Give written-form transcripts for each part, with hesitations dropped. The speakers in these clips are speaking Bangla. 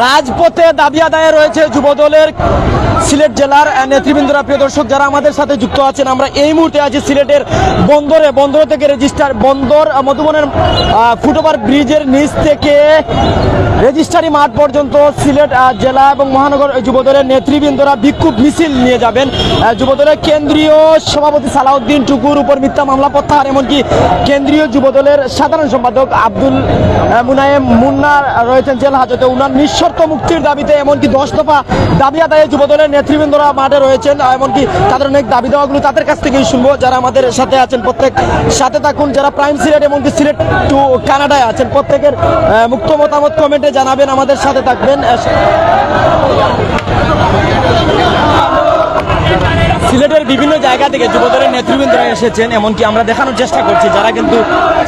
রাজপথে দাবি আদায়ে রয়েছে যুবদলের সিলেট জেলার নেতৃবৃন্দরা। প্রিয় দর্শক, যারা আমাদের সাথে যুক্ত আছেন, আমরা এই মুহূর্তে আছি সিলেটের বন্দর থেকে রেজিস্ট্রার বন্দর মধুবনের ফুটওভার ব্রিজের নিচ থেকে রেজিস্ট্রারি মাঠ পর্যন্ত সিলেট জেলা এবং মহানগর যুবদলের নেতৃবৃন্দরা বিক্ষোভ মিছিল নিয়ে যাবেন। যুবদলের কেন্দ্রীয় সভাপতি সালাউদ্দিন টুকুর উপর মিথ্যা মামলা প্রত্যাহার, এমনকি কেন্দ্রীয় যুবদলের সাধারণ সম্পাদক আব্দুল মুনায়েম মুন্না রয়েছেন জেল হাজতে। উনার নিঃশর্ত মুক্তির দাবিতে এমনকি 10 দফা দাবি আদায়ে যুবদলের নেতৃবৃন্দরা মাঠে রয়েছেন। এমনকি তাদের অনেক দাবি দেওয়াগুলো তাদের কাছ থেকেই শুনবো। যারা আমাদের সাথে আছেন প্রত্যেক সাথে থাকুন। যারা প্রাইম সিলেট এমনকি সিলেট টু কানাডায় আছেন, প্রত্যেকের মুক্ত মতামত কমেন্টে জানাবেন, আমাদের সাথে থাকবেন। সিলেটের বিভিন্ন জায়গা থেকে যুবদলের নেতৃবৃন্দরা এসেছেন, এমনকি আমরা দেখানোর চেষ্টা করছি যারা কিন্তু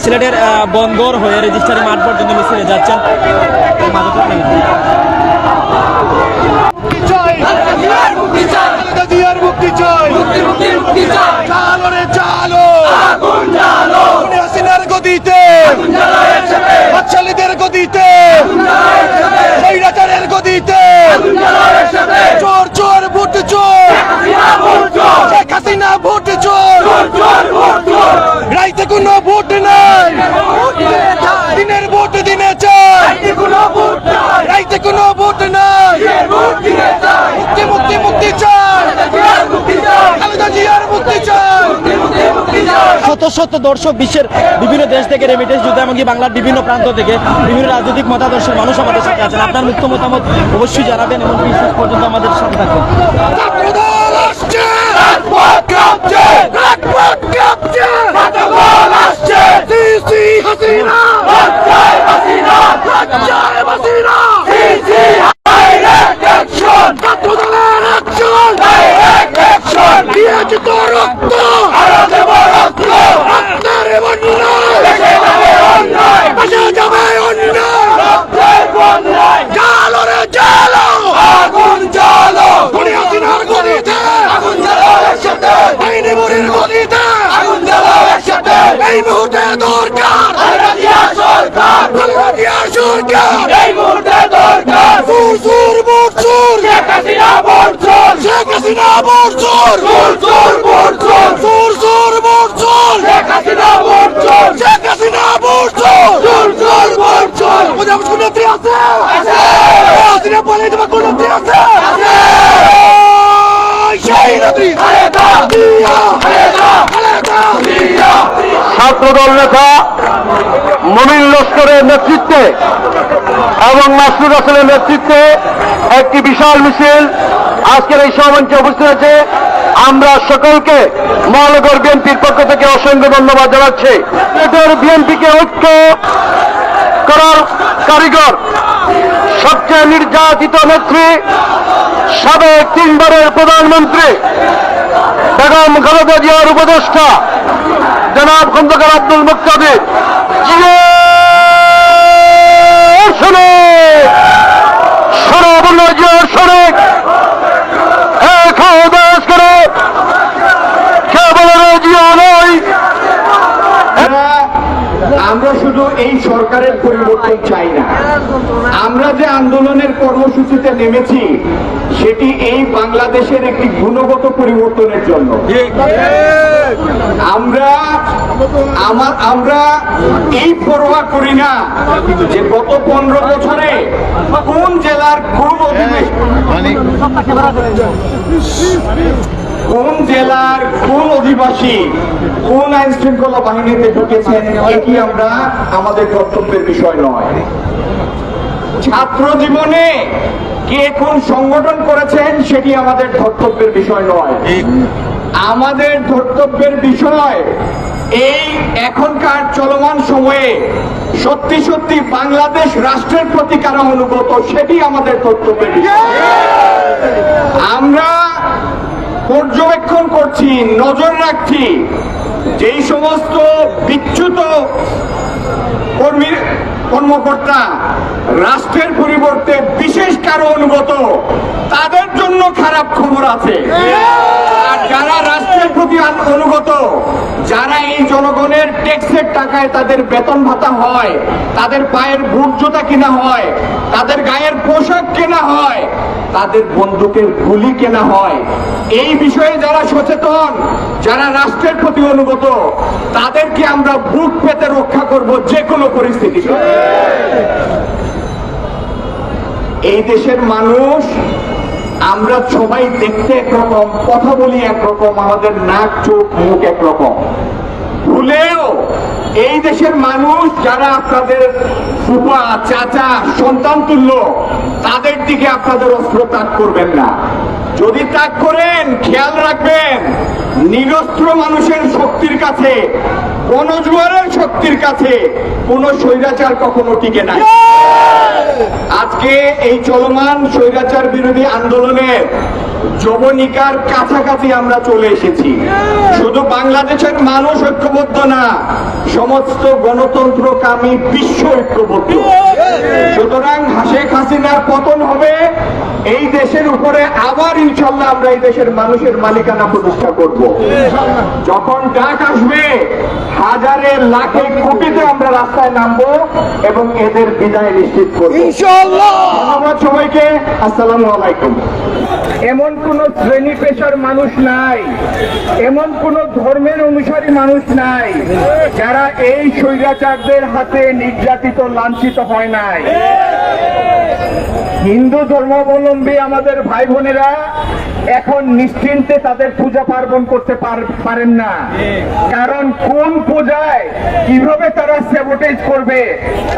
সিলেটের বন্দর হয়ে রেজিস্ট্রারি মাঠ পর্যন্ত মিছিলে যাচ্ছেন। চোর চোর ভোট চোর, শেখ হাসিনা ভোট চোর, রাইতে কোনো ভোট নাই, দিনের ভোট দিনে চাই, রাইতে কোনো ভোট নাই, মুক্তি মুক্তি মুক্তি চাই, খালেদা জিয়ার মুক্তি চাই। শত শত দর্শক বিশ্বের বিভিন্ন দেশ থেকে রেমিটেন্স যুদ্ধ এমনকি বাংলার বিভিন্ন প্রান্ত থেকে বিভিন্ন রাজনৈতিক মতাদর্শের মানুষ আমাদের সাথে আছেন। আপনার মুক্ত মতামত অবশ্যই জানাবেন এবং শেষ পর্যন্ত আমাদের সাথে থাকবেন। এই মুহূর্তে দরকার এই মুহূর্তে দরকার চোর চোর ভোট চোর, শেখ হাসিনা ভোট চোর, শেখ হাসিনা ভোট চোর, চোর চোর ভোট চোর, চোর চোর ভোট চোর, শেখ হাসিনা ভোট চোর, শেখ হাসিনা ভোট চোর, চোর চোর ভোট চোর। আমাদের কোন নেত্রী আছে? আছে। হাসিনা বলে তোমার কোন নেত্রী আছে? আছে। সেই নেত্রী খালেদা জিয়া, খালেদা জিয়া। ছাত্রদল নেতা মমিন লস্করের নেতৃত্বে এবং মাসুদ রাসেলের নেতৃত্বে একটি বিশাল মিছিল আজকের এই সমাবেশে উপস্থিত হয়েছে। আমরা সকলকে মহানগর বিএনপির পক্ষ থেকে অসংখ্য ধন্যবাদ জানাচ্ছি। বিএনপিকে ঐক্য করার কারিগর, সবচেয়ে নির্যাতিত নেত্রী, সাবেক 3 বারের প্রধানমন্ত্রী বেগম খালেদা জিয়ার উপদেষ্টা জনাব খন্দকার আব্দুল মুক্তাদির আমরা শুধু এই সরকারের পরিবর্তন চাই না, আমরা যে আন্দোলনের কর্মসূচিতে নেমেছি সেটি এই বাংলাদেশের একটি গুণগত পরিবর্তনের জন্য। আমরা এই পরোয়া করি না যে গত 15 বছরে কোন জেলার কোন অধিবাসী কোন আইন শৃঙ্খলা বাহিনীতে ঢুকেছেন, এটি আমরা আমাদের কর্তব্যের বিষয় নয়। ছাত্র জীবনে কে কোন সংগঠন করেছেন সেটি আমাদের কর্তব্যের বিষয় নয়। আমাদের কর্তব্যের বিষয় এই এখনকার চলমান সময়ে সত্যি সত্যি বাংলাদেশ রাষ্ট্রের প্রতি কারা অনুগত সেটি আমাদের কর্তব্যের বিষয়। আমরা পর্যবেক্ষণ করছি, নজর রাখছি, যেই সমস্ত বিচ্যুত কর্মকর্তা রাষ্ট্রের পরিবর্তে বিশেষ কারো অনুগত, তাদের জন্য খারাপ খবর আছে। আর যারা রাষ্ট্রের প্রতি অনুগত, যারা এই জনগণের ট্যাক্সের টাকায় তাদের বেতন ভাতা হয়, তাদের পায়ের বুট জুতা কিনা হয়, তাদের গায়ের পোশাক কেনা হয়, তাদের বন্দুকের গুলি কেনা হয়। এই বিষয়ে যারা সচেতন, যারা রাষ্ট্রের প্রতি অনুগত, তাদেরকে আমরা বুক পেতে রক্ষা করব যে কোনো পরিস্থিতিতে। এই দেশের মানুষ আমরা সবাই দেখতে একরকম, কথা বলি একরকম, আমাদের নাক চোখ মুখ একরকম। ভুলেও এই দেশের মানুষ যারা আপনাদের ফুপা চাচা সন্তান তুল্য, তাদের দিকে আপনাদের অস্ত্র তাক করবেন না। যদি তাক করেন, খেয়াল রাখবেন নিরস্ত্র মানুষের শক্তির কাছে, গণজোয়ারের শক্তির কাছে কোন স্বৈরাচার কখনো টিকে না। আজকে এই চলমান স্বৈরাচার বিরোধী আন্দোলনের যবনিকার কাছাকাছি আমরা চলে এসেছি। শুধু বাংলাদেশের মানুষ ঐক্যবদ্ধ না, সমস্ত গণতন্ত্রকামী বিশ্ব ঐক্যবদ্ধ। সুতরাং শেখ হাসিনার পতন হবে, এই দেশের উপরে আবার ইনশাল্লাহ আমরা এই দেশের মানুষের মালিকানা প্রতিষ্ঠা করব। যখন ডাক আসবে, হাজারে লাখে কোটিতে আমরা রাস্তায় নামবো এবং এদের বিদায় নিশ্চিত করব ইনশাআল্লাহ। ধন্যবাদ সবাইকে, আসসালামু আলাইকুম। এমন কোন শ্রেণী পেশার মানুষ নাই, এমন কোন ধর্মের অনুসারী মানুষ নাই যারা এই স্বৈরাচারদের হাতে নির্যাতিত লাঞ্ছিত হয় নাই। হিন্দু ধর্মাবলম্বী আমাদের ভাই বোনেরা এখন নিশ্চিন্তে তাদের পূজা পার্বণ করতে পারেন না, কারণ কোন পূজায় কিভাবে তারা স্যাবোটেজ করবে,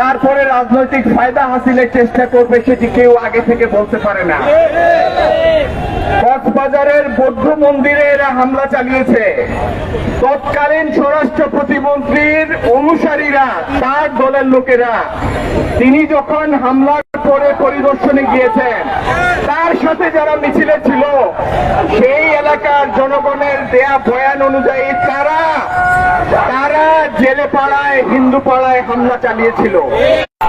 তারপরে রাজনৈতিক ফায়দা হাসিলের চেষ্টা করবে, সেটি কেউ আগে থেকে বলতে পারে না। কক্সবাজারের বৌদ্ধ মন্দিরে এরা হামলা চালিয়েছে। তৎকালীন স্বরাষ্ট্র প্রতিমন্ত্রীর অনুসারীরা, তার দলের লোকেরা, তিনি যখন হামলা করে পরিদর্শনে গিয়েছেন, তার সাথে যারা মিছিলে ছিল, সেই এলাকার জনগণের দেয়া বয়ান অনুযায়ী তারা জেলে পাড়ায়, হিন্দু পাড়ায় হামলা চালিয়েছিল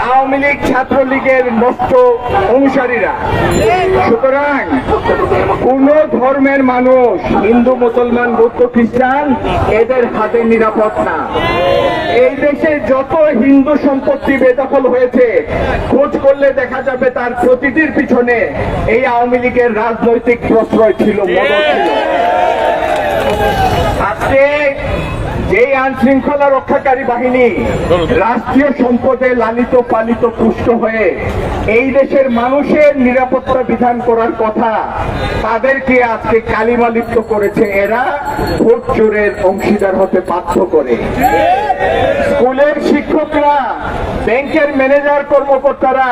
আওয়ামী লীগ ছাত্রলীগের নষ্ট অনুসারীরা। সুতরাং কোন ধর্মের মানুষ, হিন্দু মুসলমান বৌদ্ধ খ্রিস্টান, এদের হাতে নিরাপদ না। এই দেশে যত হিন্দু সম্পত্তি বেদখল হয়েছে, খোঁজ করলে দেখা যাবে তার প্রতিটির পিছনে এই আওয়ামী লীগের রাজনৈতিক প্রশ্রয় ছিল, মদত ছিল। আজকে যেই আইন শৃঙ্খলা রক্ষাকারী বাহিনী রাষ্ট্রীয় সম্পদে লালিত পালিত পুষ্ট হয়ে এই দেশের মানুষের নিরাপত্তা বিধান করার কথা, তাদেরকে আজকে কালিমা লিপ্ত করেছে এরা ভোট চোরের অংশীদার হতে বাধ্য করে। স্কুলের শিক্ষকরা, ব্যাংকের ম্যানেজার কর্মকর্তারা,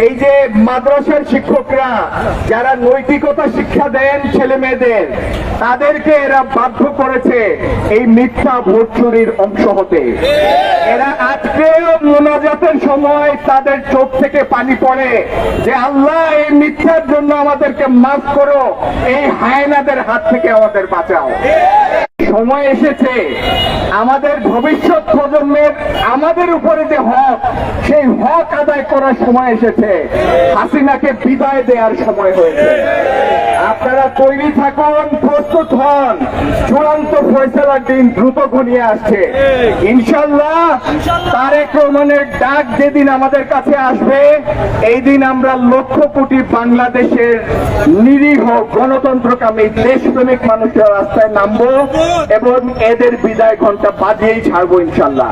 এই যে মাদ্রাসার শিক্ষকরা যারা নৈতিকতা শিক্ষা দেন ছেলে মেয়েদের, তাদেরকে এরা বাধ্য করেছে এই মিথ্যা ভোট চুরির অংশ হতে। এরা আজকেও মোনাজাতের সময় তাদের চোখ থেকে পানি পড়ে যে আল্লাহ, এই মিথ্যার জন্য আমাদেরকে মাফ করো, এই হায়নাদের হাত থেকে আমাদের বাঁচাও। সময় এসেছে আমাদের ভবিষ্যৎ প্রজন্মের, আমাদের উপরে যে হক, সেই হক আদায় করার সময় এসেছে। হাসিনাকে বিদায় দেওয়ার সময় হয়েছে। আপনারা তৈরি থাকুন, প্রস্তুত হন, চূড়ান্ত ফয়সালার দিন দ্রুত ঘনিয়ে আসছে ইনশাল্লাহ। তারেক রহমানের ডাক যেদিন আমাদের কাছে আসবে, এই দিন আমরা লক্ষ কোটি বাংলাদেশের নিরীহ গণতন্ত্রকামী দেশপ্রেমিক মানুষের রাস্তায় নামবো এবং এদের বিদায় ঘন্টা বাজিয়েই ছাড়বো ইনশাল্লাহ।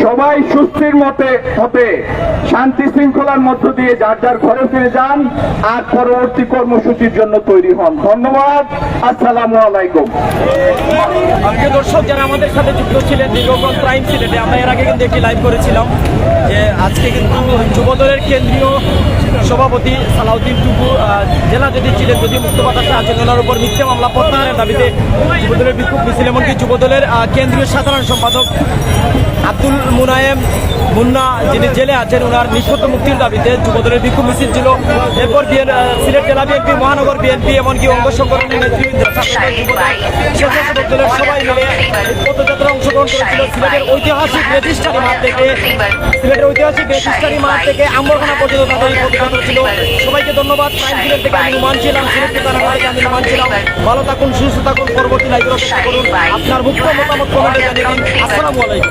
সবাই সুস্থির মতে হতে শান্তি শৃঙ্খলার মধ্য দিয়ে যার যার ঘরে ফিরে যান আর পরবর্তী কর্মসূচির জন্য তৈরি হন। ধন্যবাদ, আসসালামু আলাইকুম। প্রিয় দর্শক, যারা আমাদের সাথে যুক্ত ছিলেন দীর্ঘক্ষণ প্রাইম সিলেটে, আমরা এর আগে কিন্তু একটি লাইভ করেছিলাম যে আজকে কিন্তু যুবদলের কেন্দ্রীয় সভাপতি সালাউদ্দিন টুকু জেলা যদি ছিলেন, যদি মুক্ত বাতাসে আছেন, ওনার উপর মিথ্যে মামলা প্রত্যাহারের দাবিতে যুবদলের বিক্ষোভ মিছিল, এমনকি যুবদলের কেন্দ্রীয় সাধারণ সম্পাদক আব্দুল মুনায়েম মুন্না যিনি জেলে আছেন, ওনার নিষ্পত্তি মুক্তির দাবিতে যুবদলের বিক্ষোভ মিছিল ছিল। এরপর সিলেট জেলা বিএনপি, মহানগর বিএনপি, এমনকি অঙ্গ সংগঠনের নেতৃবৃন্দ, স্বেচ্ছাসেবক দলের সবাই মিলে পদযাত্রা অংশগ্রহণ করেছিল সিলেটের ঐতিহাসিক রেজিস্ট্রারি মাঠ থেকে আম্বরখানা পর্যন্ত তাদের এই পদযাত্রা ছিল। সবাইকে ধন্যবাদ। প্রাইম সিলেট থেকে আমি রুমান ছিলাম, সিলেট থেকে আমি রুমান ছিলাম। ভালো থাকুন, সুস্থ থাকুন, পরবর্তী লাইভে অপেক্ষা করুন। আপনার মুখ্য মতামত কমেন্টে জানিয়ে দিন। আসসালামু আলাইকুম।